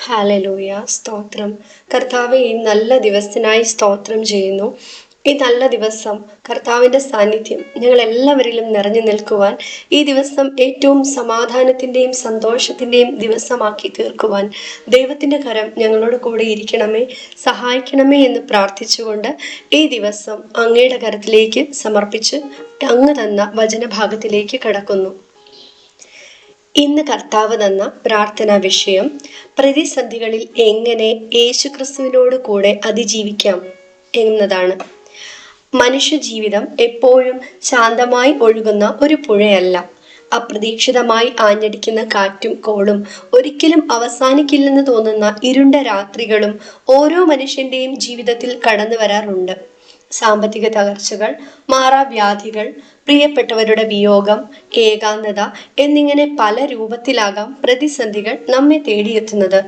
Hallelujah, സ്തോത്രം. കർത്താവെ, ഈ നല്ല ദിവസത്തിനായി സ്തോത്രം ചെയ്യുന്നു. ഈ നല്ല ദിവസം കർത്താവിൻ്റെ സാന്നിധ്യം ഞങ്ങൾ എല്ലാവരിലും നിറഞ്ഞു നിൽക്കുവാൻ, ഈ ദിവസം ഏറ്റവും സമാധാനത്തിൻ്റെയും സന്തോഷത്തിൻ്റെയും ദിവസമാക്കി തീർക്കുവാൻ ദൈവത്തിൻ്റെ കരം ഞങ്ങളോട് കൂടെ ഇരിക്കണമേ, സഹായിക്കണമേ എന്ന് പ്രാർത്ഥിച്ചുകൊണ്ട് ഈ ദിവസം അങ്ങയുടെ കരത്തിലേക്ക് സമർപ്പിച്ച് അങ്ങ് തന്ന വചനഭാഗത്തിലേക്ക് കടക്കുന്നു. ഇന്ന് കർത്താവ് തന്ന പ്രാർത്ഥനാ വിഷയം പ്രതിസന്ധികളിൽ എങ്ങനെ യേശുക്രിസ്തുവിനോട് കൂടെ അതിജീവിക്കാം എന്നതാണ്. മനുഷ്യ ജീവിതം എപ്പോഴും ശാന്തമായി ഒഴുകുന്ന ഒരു പുഴയല്ല. അപ്രതീക്ഷിതമായി ആഞ്ഞടിക്കുന്ന കാറ്റും കോളും ഒരിക്കലും അവസാനിക്കില്ലെന്ന് തോന്നുന്ന ഇരുണ്ട രാത്രികളും ഓരോ മനുഷ്യന്റെയും ജീവിതത്തിൽ കടന്നു വരാറുണ്ട്. സാമ്പത്തിക തകർച്ചകൾ, മാറാവ്യാധികൾ, പ്രിയപ്പെട്ടവരുടെ വിയോഗം, ഏകാന്തത എന്നിങ്ങനെ പല രൂപത്തിലാകാം പ്രതിസന്ധികൾ നമ്മെ തേടിയെത്തുന്നത്.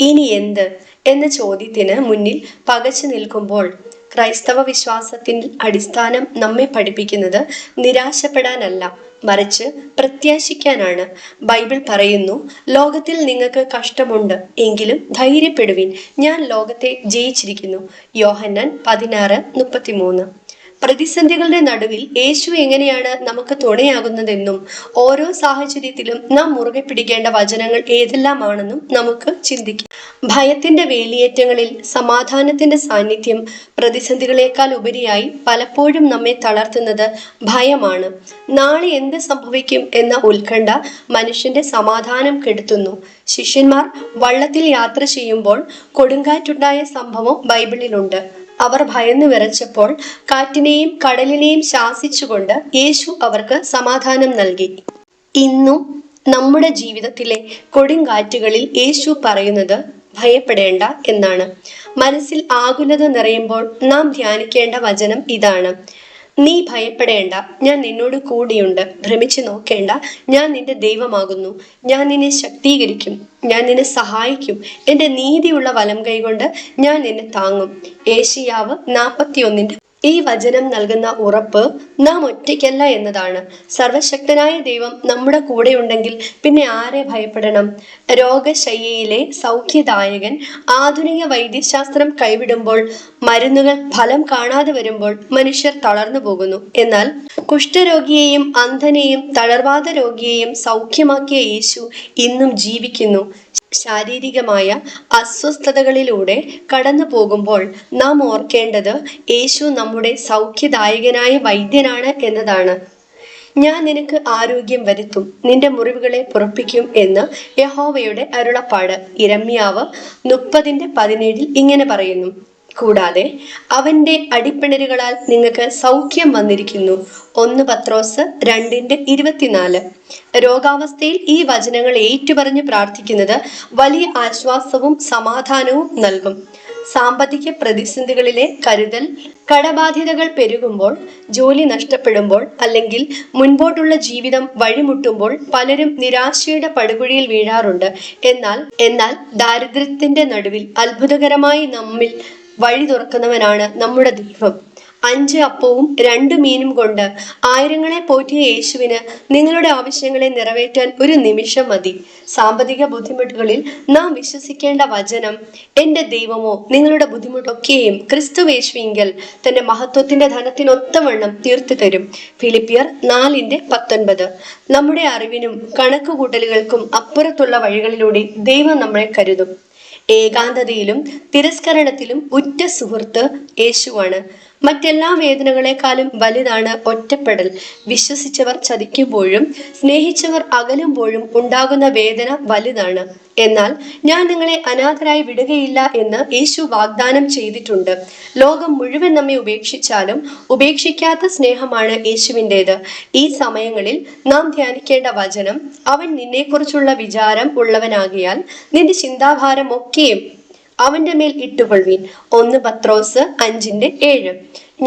ഇനി എന്ത് എന്ന ചോദ്യത്തിന് മുന്നിൽ പകച്ചു നിൽക്കുമ്പോൾ ക്രൈസ്തവ വിശ്വാസത്തിൻ്റെ അടിസ്ഥാനം നമ്മെ പഠിപ്പിക്കുന്നത് നിരാശപ്പെടാനല്ല, മറിച്ച് പ്രത്യാശിക്കാനാണ്. ബൈബിൾ പറയുന്നു, ലോകത്തിൽ നിങ്ങൾക്ക് കഷ്ടമുണ്ട്, എങ്കിലും ധൈര്യപ്പെടുവിൻ, ഞാൻ ലോകത്തെ ജയിച്ചിരിക്കുന്നു. യോഹന്നാൻ 16:33. പ്രതിസന്ധികളുടെ നടുവിൽ യേശു എങ്ങനെയാണ് നമുക്ക് തുണയാകുന്നതെന്നും ഓരോ സാഹചര്യത്തിലും നാം മുറുകെ പിടിക്കേണ്ട വചനങ്ങൾ ഏതെല്ലാമാണെന്നും നമുക്ക് ചിന്തിക്കാം. ഭയത്തിന്റെ വേലിയേറ്റങ്ങളിൽ സമാധാനത്തിന്റെ സാന്നിധ്യം പ്രതിസന്ധികളെക്കാൾ ഉപരിയായി പലപ്പോഴും നമ്മെ തളർത്തുന്നത് ഭയമാണ്. നാളെ എന്ത് സംഭവിക്കും എന്ന ഉത്കണ്ഠ മനുഷ്യന്റെ സമാധാനം കെടുത്തുന്നു. ശിഷ്യന്മാർ വള്ളത്തിൽ യാത്ര ചെയ്യുമ്പോൾ കൊടുങ്കാറ്റുണ്ടായ സംഭവം ബൈബിളിലുണ്ട്. അവർ ഭയന്നു വിറച്ചപ്പോൾ കാറ്റിനെയും കടലിനെയും ശാസിച്ചുകൊണ്ട് യേശു അവർക്ക് സമാധാനം നൽകി. ഇന്നും നമ്മുടെ ജീവിതത്തിലെ കൊടുങ്കാറ്റുകളിൽ യേശു പറയുന്നത് ഭയപ്പെടേണ്ട എന്നാണ്. മനസ്സിൽ ആകുലത നിറയുമ്പോൾ നാം ധ്യാനിക്കേണ്ട വചനം ഇതാണ്: നീ ഭയപ്പെടേണ്ട, ഞാൻ നിന്നോട് കൂടിയുണ്ട്. ഭ്രമിച്ചു നോക്കേണ്ട, ഞാൻ നിന്റെ ദൈവമാകുന്നു. ഞാൻ നിന്നെ ശക്തീകരിക്കും, ഞാൻ നിന്നെ സഹായിക്കും. എൻ്റെ നീതിയുള്ള വലം കൈകൊണ്ട് ഞാൻ നിന്നെ താങ്ങും. ഏശയ്യാവ് 41. ഈ വചനം നൽകുന്ന ഉറപ്പ് നാം ഒറ്റയ്ക്കല്ല എന്നതാണ്. സർവശക്തനായ ദൈവം നമ്മുടെ കൂടെയുണ്ടെങ്കിൽ പിന്നെ ആരെ ഭയപ്പെടണം? രോഗശയ്യയിലെ സൗഖ്യദായകൻ ആധുനിക വൈദ്യശാസ്ത്രം കൈവിടുമ്പോൾ, മരുന്നുകൾ ഫലം കാണാതെ വരുമ്പോൾ മനുഷ്യർ തളർന്നു പോകുന്നു. എന്നാൽ കുഷ്ഠരോഗിയെയും അന്ധനെയും തളർവാദ രോഗിയെയും സൗഖ്യമാക്കിയ യേശു ഇന്നും ജീവിക്കുന്നു. ശാരീരികമായ അസ്വസ്ഥതകളിലൂടെ കടന്നു പോകുമ്പോൾ നാം ഓർക്കേണ്ടത് യേശു നമ്മുടെ സൗഖ്യദായകനായ വൈദ്യനാണ് എന്നതാണ്. ഞാൻ നിനക്ക് ആരോഗ്യം വരുത്തും, നിന്റെ മുറിവുകളെ പുറപ്പിക്കും എന്ന് യഹോവയുടെ അരുളപ്പാട്. യിരെമ്യാവ് 30:17 ഇങ്ങനെ പറയുന്നു. കൂടാതെ അവന്റെ അടിപ്പിണരുകളാൽ നിങ്ങൾക്ക് സൗഖ്യം വന്നിരിക്കുന്നു. 1 പത്രോസ് 2:24. രോഗാവസ്ഥയിൽ ഈ വചനങ്ങൾ ഏറ്റുപറഞ്ഞ് പ്രാർത്ഥിക്കുന്നത് വലിയ ആശ്വാസവും സമാധാനവും നൽകും. സാമ്പത്തിക പ്രതിസന്ധികളിലെ കരുതൽ, കടബാധ്യതകൾ പെരുകുമ്പോൾ, ജോലി നഷ്ടപ്പെടുമ്പോൾ, അല്ലെങ്കിൽ മുൻപോട്ടുള്ള ജീവിതം വഴിമുട്ടുമ്പോൾ പലരും നിരാശയുടെ പടുകുഴിയിൽ വീഴാറുണ്ട്. എന്നാൽ ദാരിദ്ര്യത്തിന്റെ നടുവിൽ അത്ഭുതകരമായി നമ്മിൽ വഴി തുറക്കുന്നവനാണ് നമ്മുടെ ദൈവം. 5 അപ്പവും 2 മീനും കൊണ്ട് ആയിരങ്ങളെ പോറ്റിയ യേശുവിന് നിങ്ങളുടെ ആവശ്യങ്ങളെ നിറവേറ്റാൻ ഒരു നിമിഷം മതി. സാമ്പത്തിക ബുദ്ധിമുട്ടുകളിൽ നാം വിശ്വസിക്കേണ്ട വചനം: എൻ്റെ ദൈവമോ നിങ്ങളുടെ ബുദ്ധിമുട്ടൊക്കെയും ക്രിസ്തുവേശുവിങ്കൽ തന്റെ മഹത്വത്തിന്റെ ധനത്തിനൊത്തവണ്ണം തീർത്തു തരും. ഫിലിപ്പിയർ 4:19. നമ്മുടെ അറിവിനും കണക്കുകൂട്ടലുകൾക്കും അപ്പുറത്തുള്ള വഴികളിലൂടെ ദൈവം നമ്മളെ കരുതും. ഏകാന്തതയിലും തിരസ്കരണത്തിലും ഉറ്റ സുഹൃത്ത് യേശുവാണ്. മറ്റെല്ലാ വേദനകളെക്കാളും വലുതാണ് ഒറ്റപ്പെടൽ. വിശ്വസിച്ചവർ ചതിക്കുമ്പോഴും സ്നേഹിച്ചവർ അകലുമ്പോഴും ഉണ്ടാകുന്ന വേദന വലുതാണ്. എന്നാൽ ഞാൻ നിങ്ങളെ അനാഥരായി വിടുകയില്ല എന്ന് യേശു വാഗ്ദാനം ചെയ്തിട്ടുണ്ട്. ലോകം മുഴുവൻ നമ്മെ ഉപേക്ഷിച്ചാലും ഉപേക്ഷിക്കാത്ത സ്നേഹമാണ് യേശുവിൻ്റേത്. ഈ സമയങ്ങളിൽ നാം ധ്യാനിക്കേണ്ട വചനം: അവൻ നിന്നെക്കുറിച്ചുള്ള വിചാരം ഉള്ളവനാകിയാൽ നിന്റെ ചിന്താഭാരം ഒക്കെയും അവന്റെ മേൽ ഇട്ടുകൊള്ളുവീൻ. 1 പത്രോസ് 5:7.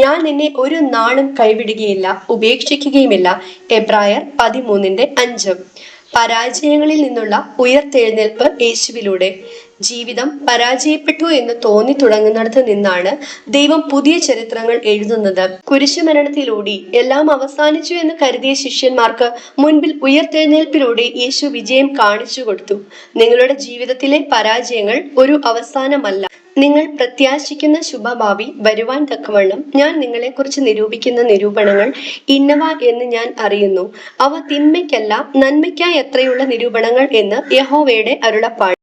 ഞാൻ നിന്നെ ഒരു നാളും കൈവിടുകയില്ല, ഉപേക്ഷിക്കുകയുമില്ല. എബ്രായർ 13:5. പരാജയങ്ങളിൽ നിന്നുള്ള ഉയർത്തെഴുന്നേൽപ്പ് യേശുവിലൂടെ. ജീവിതം പരാജയപ്പെട്ടു എന്ന് തോന്നി തുടങ്ങുന്നിടത്ത് നിന്നാണ് ദൈവം പുതിയ ചരിത്രങ്ങൾ എഴുതുന്നത്. കുരിശുമരണത്തിലൂടെ എല്ലാം അവസാനിച്ചു എന്ന് കരുതിയ ശിഷ്യന്മാർക്ക് മുൻപിൽ ഉയർത്തെഴുന്നേൽപ്പിലൂടെ യേശു വിജയം കാണിച്ചു കൊടുത്തു. നിങ്ങളുടെ ജീവിതത്തിലെ പരാജയങ്ങൾ ഒരു അവസാനമല്ല. നിങ്ങൾ പ്രത്യാശിക്കുന്ന ശുഭഭാവി വരുവാൻ തക്കവണ്ണം ഞാൻ നിങ്ങളെക്കുറിച്ച് നിരൂപിക്കുന്ന നിരൂപണങ്ങൾ ഇന്നവ എന്ന് ഞാൻ അറിയുന്നു. അവ തിന്മയ്ക്കല്ല നന്മയ്ക്കായി എത്രയുള്ള നിരൂപണങ്ങൾ എന്ന് യഹോവയുടെ അരുളപ്പാട്.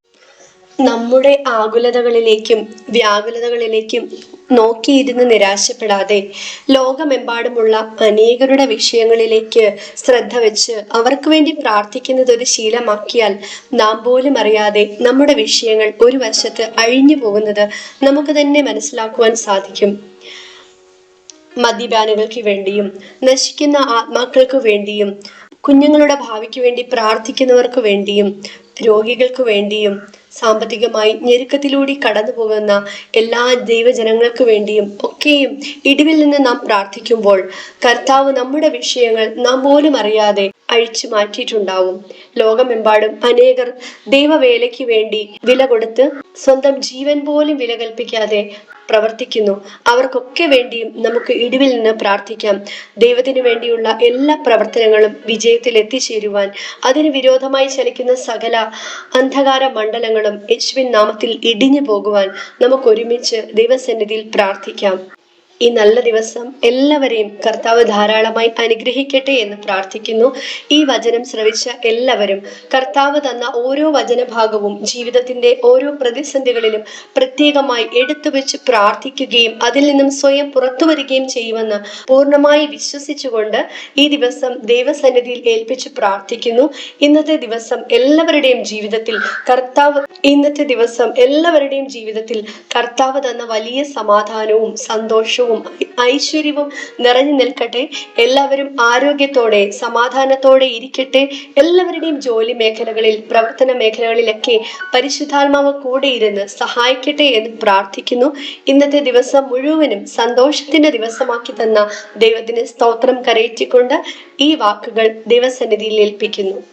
നമ്മുടെ ആകുലതകളിലേക്കും വ്യാകുലതകളിലേക്കും നോക്കിയിരുന്ന് നിരാശപ്പെടാതെ ലോകമെമ്പാടുമുള്ള അനേകരുടെ വിഷയങ്ങളിലേക്ക് ശ്രദ്ധ വെച്ച് അവർക്ക് വേണ്ടി പ്രാർത്ഥിക്കുന്നത് ഒരു ശീലമാക്കിയാൽ നാം പോലും അറിയാതെ നമ്മുടെ വിഷയങ്ങൾ ഒരു വശത്ത് അഴിഞ്ഞു പോകുന്നത് നമുക്ക് തന്നെ മനസ്സിലാക്കുവാൻ സാധിക്കും. മദ്യപാനികൾക്ക് വേണ്ടിയും നശിക്കുന്ന ആത്മാക്കൾക്ക് വേണ്ടിയും കുഞ്ഞുങ്ങളുടെ ഭാവിക്ക് വേണ്ടി പ്രാർത്ഥിക്കുന്നവർക്ക് വേണ്ടിയും രോഗികൾക്ക് വേണ്ടിയും സാമ്പത്തികമായി ഞെരുക്കത്തിലൂടെ കടന്നു പോകുന്ന എല്ലാ ദൈവജനങ്ങൾക്ക് വേണ്ടിയും ഒക്കെയും ഇടിവിൽ നിന്ന് നാം പ്രാർത്ഥിക്കുമ്പോൾ കർത്താവ് നമ്മുടെ വിഷയങ്ങൾ നാം പോലും അറിയാതെ അഴിച്ചു മാറ്റിയിട്ടുണ്ടാവും. ലോകമെമ്പാടും അനേകർ ദൈവവേലയ്ക്ക് വേണ്ടി വില കൊടുത്ത് സ്വന്തം ജീവൻ പോലും വില കൽപ്പിക്കാതെ പ്രവർത്തിക്കുന്നു. അവർക്കൊക്കെ വേണ്ടിയും നമുക്ക് ഇടിവിൽ നിന്ന് പ്രാർത്ഥിക്കാം. ദൈവത്തിനു വേണ്ടിയുള്ള എല്ലാ പ്രവർത്തനങ്ങളും വിജയത്തിൽ എത്തിച്ചേരുവാൻ അതിന് വിരോധമായി ചലിക്കുന്ന സകല അന്ധകാര മണ്ഡലങ്ങളും യേശുവിൻ നാമത്തിൽ ഇടിഞ്ഞു പോകുവാൻ നമുക്ക് ഒരുമിച്ച് ദൈവസന്നിധിയിൽ പ്രാർത്ഥിക്കാം. ഈ നല്ല ദിവസം എല്ലാവരെയും കർത്താവ് ധാരാളമായി അനുഗ്രഹിക്കട്ടെ എന്ന് പ്രാർത്ഥിക്കുന്നു. ഈ വചനം ശ്രവിച്ച എല്ലാവരും കർത്താവ് തന്ന ഓരോ വചനഭാഗവും ജീവിതത്തിന്റെ ഓരോ പ്രതിസന്ധികളിലും പ്രത്യേകമായി എടുത്തു വെച്ച് പ്രാർത്ഥിക്കുകയും അതിൽ നിന്നും സ്വയം പുറത്തു വരികയും ചെയ്യുമെന്ന് പൂർണ്ണമായി വിശ്വസിച്ചുകൊണ്ട് ഈ ദിവസം ദൈവസന്നിധിയിൽ ഏൽപ്പിച്ച് പ്രാർത്ഥിക്കുന്നു. ഇന്നത്തെ ദിവസം എല്ലാവരുടെയും ജീവിതത്തിൽ കർത്താവ് തന്ന വലിയ സമാധാനവും സന്തോഷവും ഐശ്വര്യവും നിറഞ്ഞു നിൽക്കട്ടെ. എല്ലാവരും ആരോഗ്യത്തോടെ സമാധാനത്തോടെ ഇരിക്കട്ടെ. എല്ലാവരുടെയും ജോലി മേഖലകളിൽ പ്രവർത്തന മേഖലകളിലൊക്കെ പരിശുദ്ധാത്മാവ് കൂടെ ഇരുന്ന് സഹായിക്കട്ടെ എന്ന് പ്രാർത്ഥിക്കുന്നു. ഇന്നത്തെ ദിവസം മുഴുവനും സന്തോഷത്തിന്റെ ദിവസമാക്കി തന്ന ദൈവത്തിന് സ്തോത്രം കരയറ്റിക്കൊണ്ട് ഈ വാക്കുകൾ ദൈവസന്നിധിയിൽ ഏൽപ്പിക്കുന്നു.